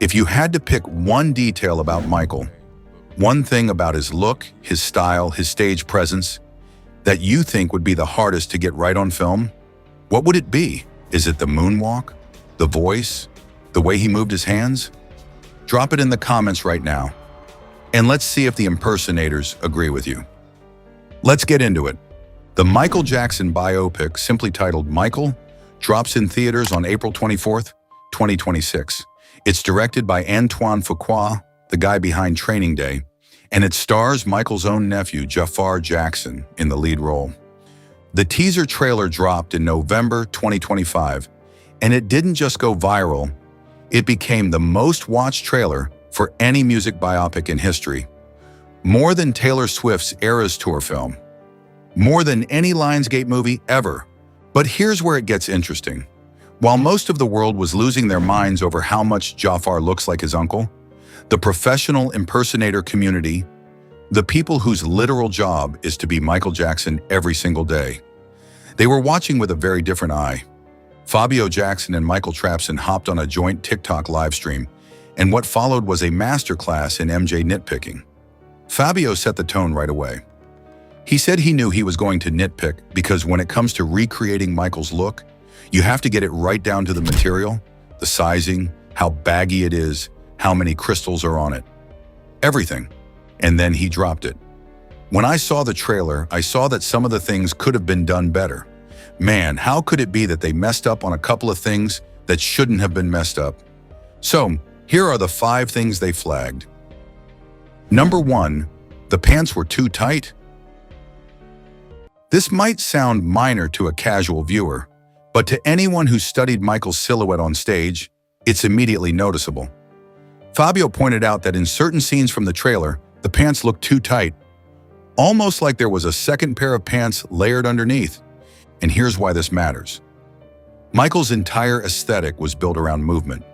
If you had to pick one detail about Michael, one thing about his look, his style, his stage presence, that you think would be the hardest to get right on film, what would it be? Is it the moonwalk? The voice? The way he moved his hands? Drop it in the comments right now. And let's see if the impersonators agree with you. Let's get into it. The Michael Jackson biopic, simply titled Michael, drops in theaters on April 24th, 2026. It's directed by Antoine Fuqua, the guy behind Training Day, and it stars Michael's own nephew, Jaafar Jackson, in the lead role. The teaser trailer dropped in November 2025, and it didn't just go viral, it became the most watched trailer for any music biopic in history. More than Taylor Swift's Eras Tour film. More than any Lionsgate movie ever. But here's where it gets interesting. While most of the world was losing their minds over how much Jaafar looks like his uncle, the professional impersonator community, the people whose literal job is to be Michael Jackson every single day, they were watching with a very different eye. Fabio Jackson and Michael Trapson hopped on a joint TikTok livestream, and what followed was a masterclass in MJ nitpicking. Fabio set the tone right away. He said he knew he was going to nitpick because when it comes to recreating Michael's look, you have to get it right down to the material, the sizing, how baggy it is, how many crystals are on it. Everything. And then he dropped it. When I saw the trailer, I saw that some of the things could have been done better. Man, how could it be that they messed up on a couple of things that shouldn't have been messed up? So, here are the 5 things they flagged. Number 1, the pants were too tight. This might sound minor to a casual viewer, but to anyone who studied Michael's silhouette on stage, it's immediately noticeable. Fabio pointed out that in certain scenes from the trailer, the pants looked too tight, almost like there was a second pair of pants layered underneath. And here's why this matters. Michael's entire aesthetic was built around movement.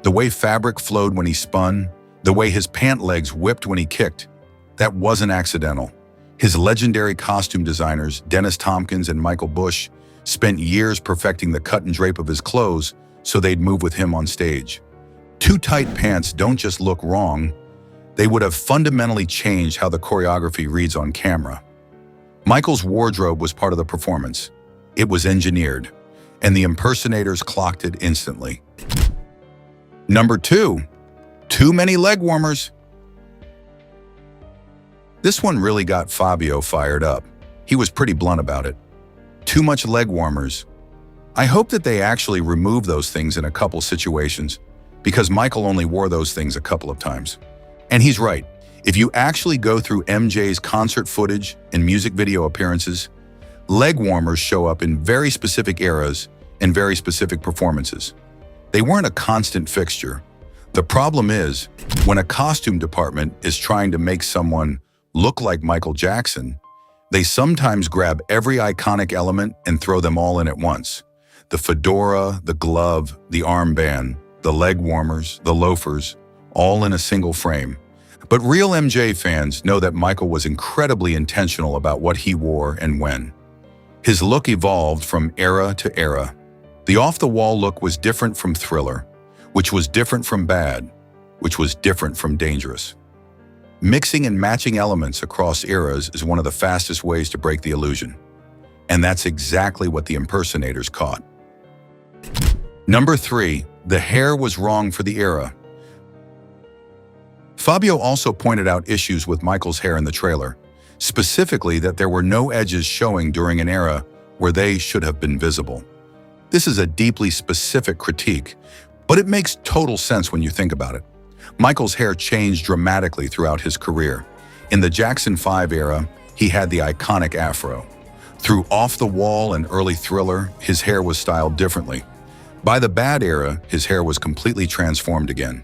The way fabric flowed when he spun, the way his pant legs whipped when he kicked, that wasn't accidental. His legendary costume designers, Dennis Tompkins and Michael Bush, spent years perfecting the cut and drape of his clothes so they'd move with him on stage. Too tight pants don't just look wrong, they would have fundamentally changed how the choreography reads on camera. Michael's wardrobe was part of the performance. It was engineered, and the impersonators clocked it instantly. Number 2, too many leg warmers. This one really got Fabio fired up. He was pretty blunt about it. Too much leg warmers. I hope that they actually remove those things in a couple situations, because Michael only wore those things a couple of times. And he's right. If you actually go through MJ's concert footage and music video appearances, leg warmers show up in very specific eras and very specific performances. They weren't a constant fixture. The problem is, when a costume department is trying to make someone look like Michael Jackson, they sometimes grab every iconic element and throw them all in at once. The fedora, the glove, the armband, the leg warmers, the loafers, all in a single frame. But real MJ fans know that Michael was incredibly intentional about what he wore and when. His look evolved from era to era. The off-the-wall look was different from Thriller, which was different from Bad, which was different from Dangerous. Mixing and matching elements across eras is one of the fastest ways to break the illusion. And that's exactly what the impersonators caught. Number 3, the hair was wrong for the era. Fabio also pointed out issues with Michael's hair in the trailer, specifically that there were no edges showing during an era where they should have been visible. This is a deeply specific critique, but it makes total sense when you think about it. Michael's hair changed dramatically throughout his career. In the Jackson 5 era, he had the iconic afro. Through Off the Wall and early Thriller, his hair was styled differently. By the Bad era, his hair was completely transformed again.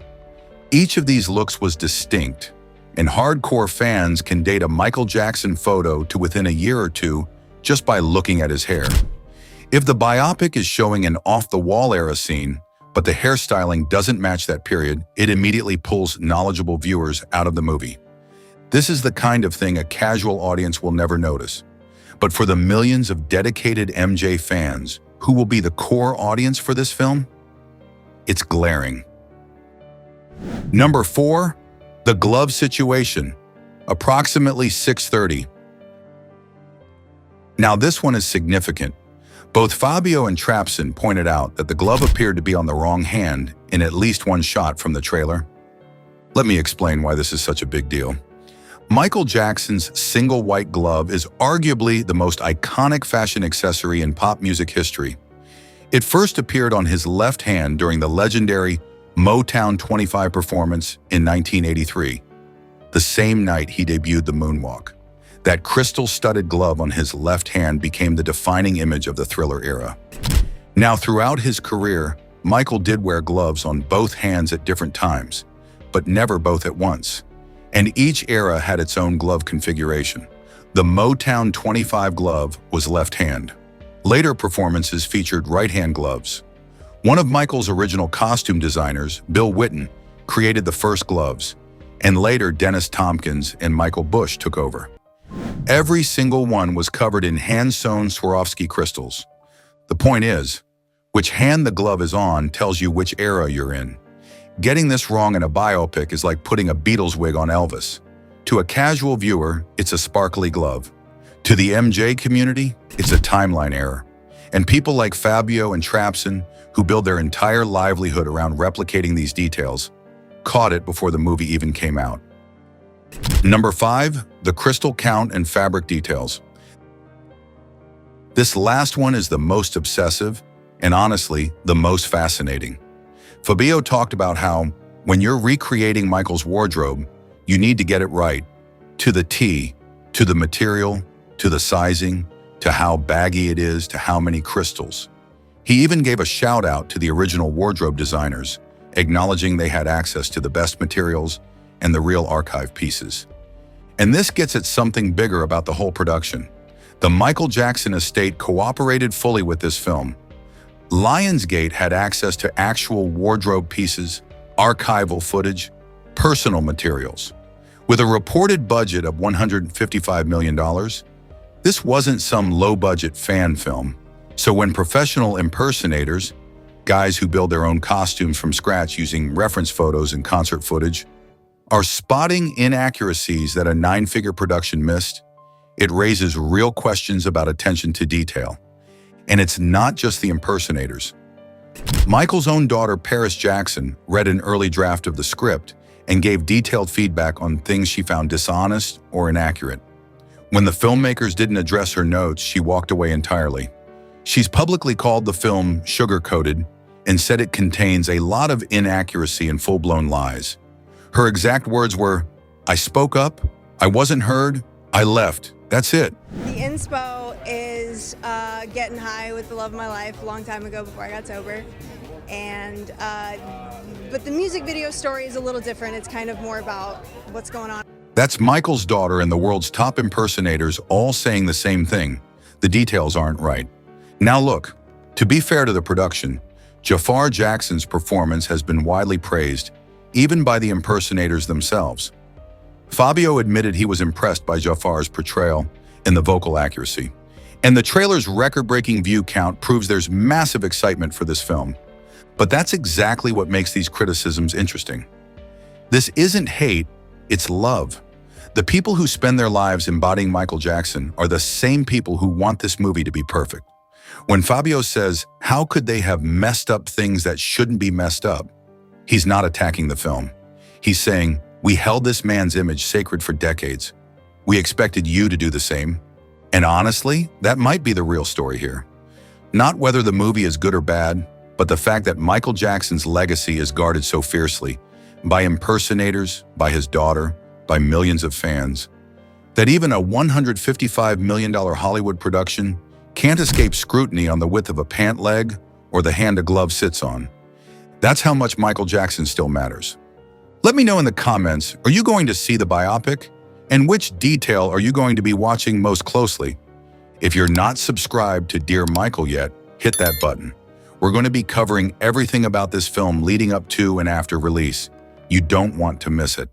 Each of these looks was distinct, and hardcore fans can date a Michael Jackson photo to within a year or two just by looking at his hair. If the biopic is showing an off-the-wall era scene, but the hairstyling doesn't match that period, it immediately pulls knowledgeable viewers out of the movie. This is the kind of thing a casual audience will never notice. But for the millions of dedicated MJ fans who will be the core audience for this film, it's glaring. Number 4, the glove situation, approximately 6:30. Now this one is significant. Both Fabio and Trapson pointed out that the glove appeared to be on the wrong hand in at least one shot from the trailer. Let me explain why this is such a big deal. Michael Jackson's single white glove is arguably the most iconic fashion accessory in pop music history. It first appeared on his left hand during the legendary Motown 25 performance in 1983, the same night he debuted the moonwalk. That crystal-studded glove on his left hand became the defining image of the Thriller era. Now, throughout his career, Michael did wear gloves on both hands at different times, but never both at once. And each era had its own glove configuration. The Motown 25 glove was left hand. Later performances featured right-hand gloves. One of Michael's original costume designers, Bill Whitten, created the first gloves, and later Dennis Tompkins and Michael Bush took over. Every single one was covered in hand-sewn Swarovski crystals. The point is, which hand the glove is on tells you which era you're in. Getting this wrong in a biopic is like putting a Beatles wig on Elvis. To a casual viewer, it's a sparkly glove. To the MJ community, it's a timeline error. And people like Fabio and Trapson, who build their entire livelihood around replicating these details, caught it before the movie even came out. Number 5, the crystal count and fabric details. This last one is the most obsessive and honestly, the most fascinating. Fabio talked about how, when you're recreating Michael's wardrobe, you need to get it right, to the T, to the material, to the sizing, to how baggy it is, to how many crystals. He even gave a shout out to the original wardrobe designers, acknowledging they had access to the best materials and the real archive pieces. And this gets at something bigger about the whole production. The Michael Jackson estate cooperated fully with this film. Lionsgate had access to actual wardrobe pieces, archival footage, personal materials. With a reported budget of $155 million, this wasn't some low-budget fan film. So when professional impersonators, guys who build their own costumes from scratch using reference photos and concert footage, are spotting inaccuracies that a 9-figure production missed, it raises real questions about attention to detail. And it's not just the impersonators. Michael's own daughter, Paris Jackson, read an early draft of the script and gave detailed feedback on things she found dishonest or inaccurate. When the filmmakers didn't address her notes, she walked away entirely. She's publicly called the film sugar-coated and said it contains a lot of inaccuracy and full-blown lies. Her exact words were, "I spoke up, I wasn't heard, I left. That's it." The inspo is getting high with the love of my life a long time ago before I got sober. And but the music video story is a little different. It's kind of more about what's going on. That's Michael's daughter and the world's top impersonators all saying the same thing. The details aren't right. Now look, to be fair to the production, Jaafar Jackson's performance has been widely praised, even by the impersonators themselves. Fabio admitted he was impressed by Jaafar's portrayal and the vocal accuracy. And the trailer's record-breaking view count proves there's massive excitement for this film. But that's exactly what makes these criticisms interesting. This isn't hate, it's love. The people who spend their lives embodying Michael Jackson are the same people who want this movie to be perfect. When Fabio says, "How could they have messed up things that shouldn't be messed up?" he's not attacking the film. He's saying, "We held this man's image sacred for decades. We expected you to do the same." And honestly, that might be the real story here. Not whether the movie is good or bad, but the fact that Michael Jackson's legacy is guarded so fiercely by impersonators, by his daughter, by millions of fans, that even a $155 million Hollywood production can't escape scrutiny on the width of a pant leg or the hand a glove sits on. That's how much Michael Jackson still matters. Let me know in the comments, are you going to see the biopic? And which detail are you going to be watching most closely? If you're not subscribed to Dear Michael yet, hit that button. We're going to be covering everything about this film leading up to and after release. You don't want to miss it.